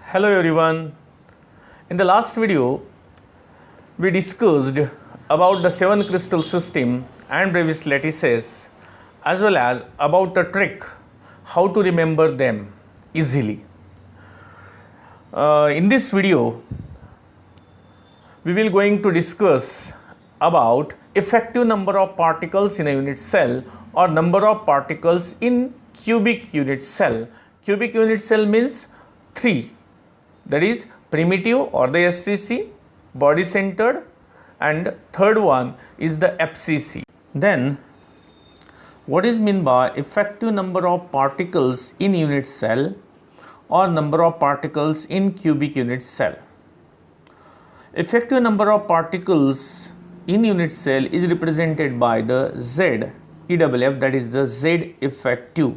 Hello everyone. In the last video, we discussed about the 7 crystal system and Brevis lattices as well as about the trick how to remember them easily. In this video, we will going to discuss about effective number of particles in a unit cell or number of particles in cubic unit cell. Cubic unit cell means 3, that is primitive or the SCC, body centered, and third one is the FCC. Then what is meant by effective number of particles in unit cell or number of particles in cubic unit cell? Effective number of particles in unit cell is represented by the Z EFF, that is the Z effective.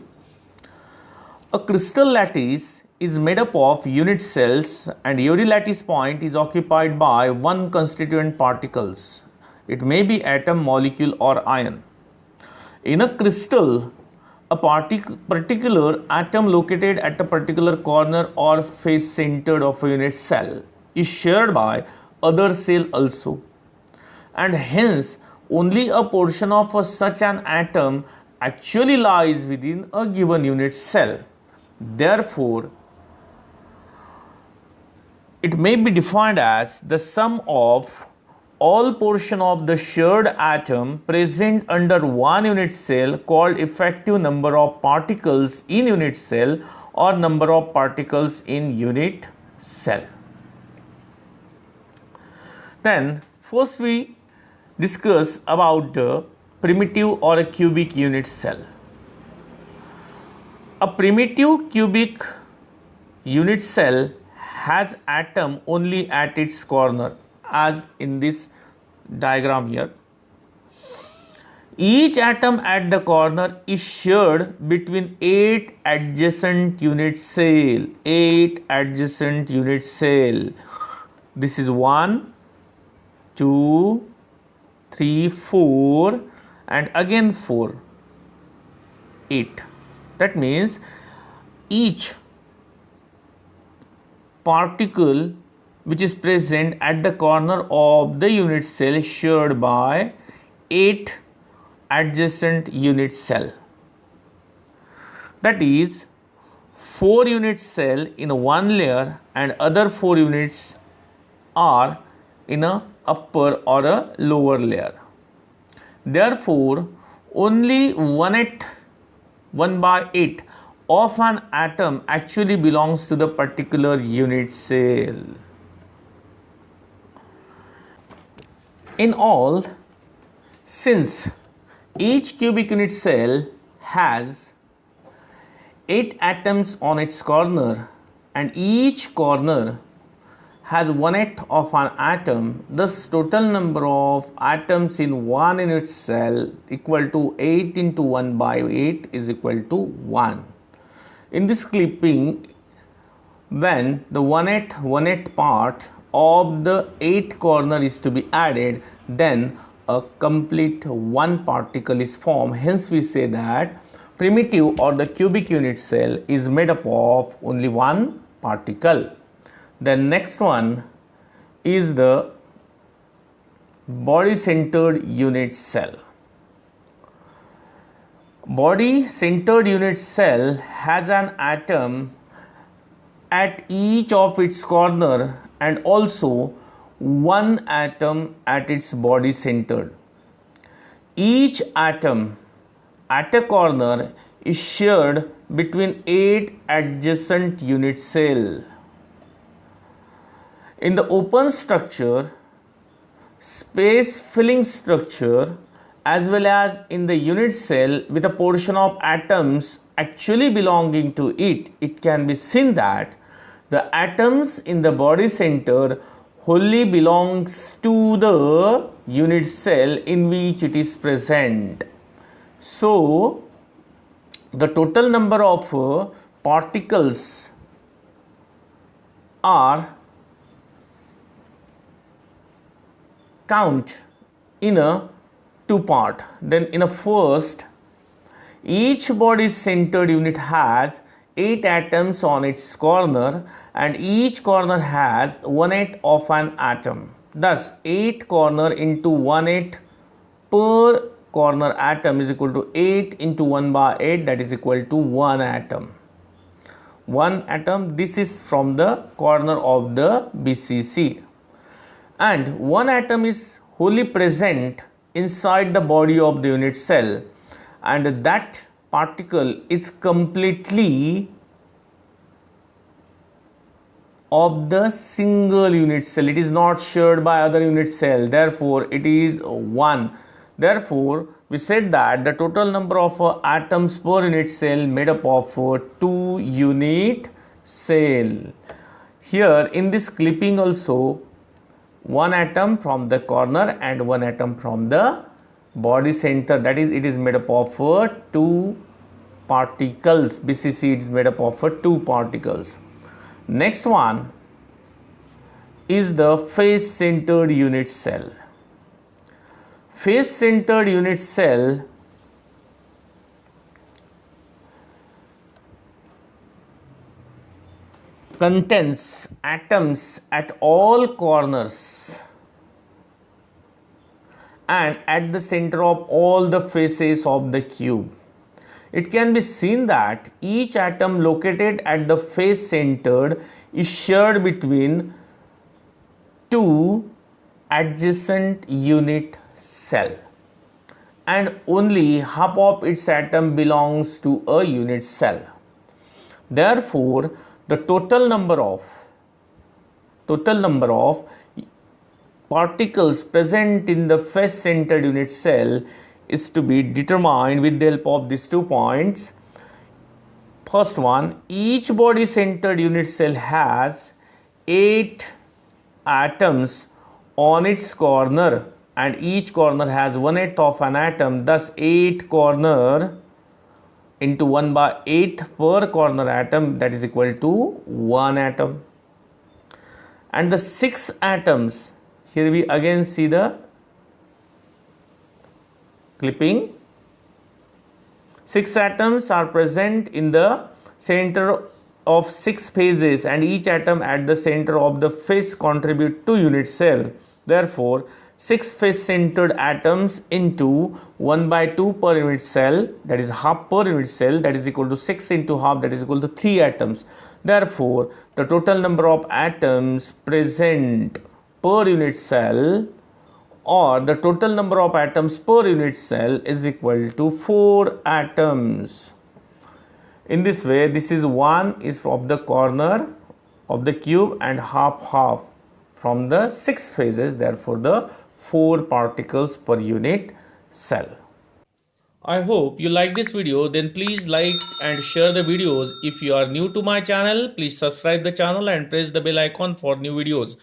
A crystal lattice is made up of unit cells and every lattice point is occupied by one constituent particles. It may be atom, molecule or ion. In a crystal, a particular atom located at a particular corner or face centered of a unit cell is shared by other cell also, and hence only a portion of such an atom actually lies within a given unit cell. Therefore, it may be defined as the sum of all portion of the shared atom present under one unit cell called effective number of particles in unit cell or number of particles in unit cell. Then first we discuss about the primitive or a cubic unit cell. A primitive cubic unit cell has atom only at its corner, as in this diagram here. Each atom at the corner is shared between 8 adjacent unit cell. 8 adjacent unit cell. This is 1, 2, 3, 4 and again 4, 8. That means each particle which is present at the corner of the unit cell is shared by 8 adjacent unit cell. That is 4 unit cell in one layer and other 4 units are in a upper or a lower layer. Therefore, only 1/8 of an atom actually belongs to the particular unit cell. In all, since each cubic unit cell has 8 atoms on its corner and each corner has 1/8 of an atom, thus total number of atoms in one unit cell equal to 8 into 1/8 is equal to 1. In this clipping, when the 1/8 part of the 8 corner is to be added, then a complete one particle is formed. Hence we say that primitive or the cubic unit cell is made up of only one particle. The next one is the body centered unit cell. Body centered unit cell has an atom at each of its corner and also one atom at its body centered. Each atom at a corner is shared between 8 adjacent unit cells. In the open structure, space filling structure, as well as in the unit cell with a portion of atoms actually belonging to it, it can be seen that the atoms in the body center wholly belongs to the unit cell in which it is present. So, the total number of particles are count in a two part. Then in a first, each body centered unit has 8 atoms on its corner, and each corner has 1/8 of an atom. Thus 8 corner into 1/8 per corner atom is equal to 8 into 1/8, that is equal to 1 atom. 1 atom, this is from the corner of the BCC, and 1 atom is wholly present inside the body of the unit cell, and that particle is completely of the single unit cell. It is not shared by other unit cell, therefore it is 1. Therefore we said that the total number of atoms per unit cell made up of 2 unit cell. Here in this clipping also, 1 atom from the corner and 1 atom from the body center, that is, it is made up of 2 particles. BCC is made up of 2 particles. Next one is the face centered unit cell. Face centered unit cell contains atoms at all corners and at the center of all the faces of the cube. It can be seen that each atom located at the face centered is shared between 2 adjacent unit cell, and only half of its atom belongs to a unit cell. Therefore the total number of particles present in the face centered unit cell is to be determined with the help of these 2 points. First one, each body centered unit cell has 8 atoms on its corner, and each corner has 1/8 of an atom. Thus 8 corner into 1/8 per corner atom, that is equal to 1 atom. And the 6 atoms, here we again see the clipping. 6 atoms are present in the center of 6 phases, and each atom at the center of the face contribute to unit cell. Therefore 6 face centered atoms into 1/2 per unit cell, that is half per unit cell, that is equal to 6 into half, that is equal to 3 atoms. Therefore the total number of atoms present per unit cell, or the total number of atoms per unit cell, is equal to 4 atoms. In this way, this is 1 is of the corner of the cube and half from the 6 phases, therefore the 4 particles per unit cell. I hope you like this video. Then please like and share the videos. If you are new to my channel, please subscribe the channel and press the bell icon for new videos.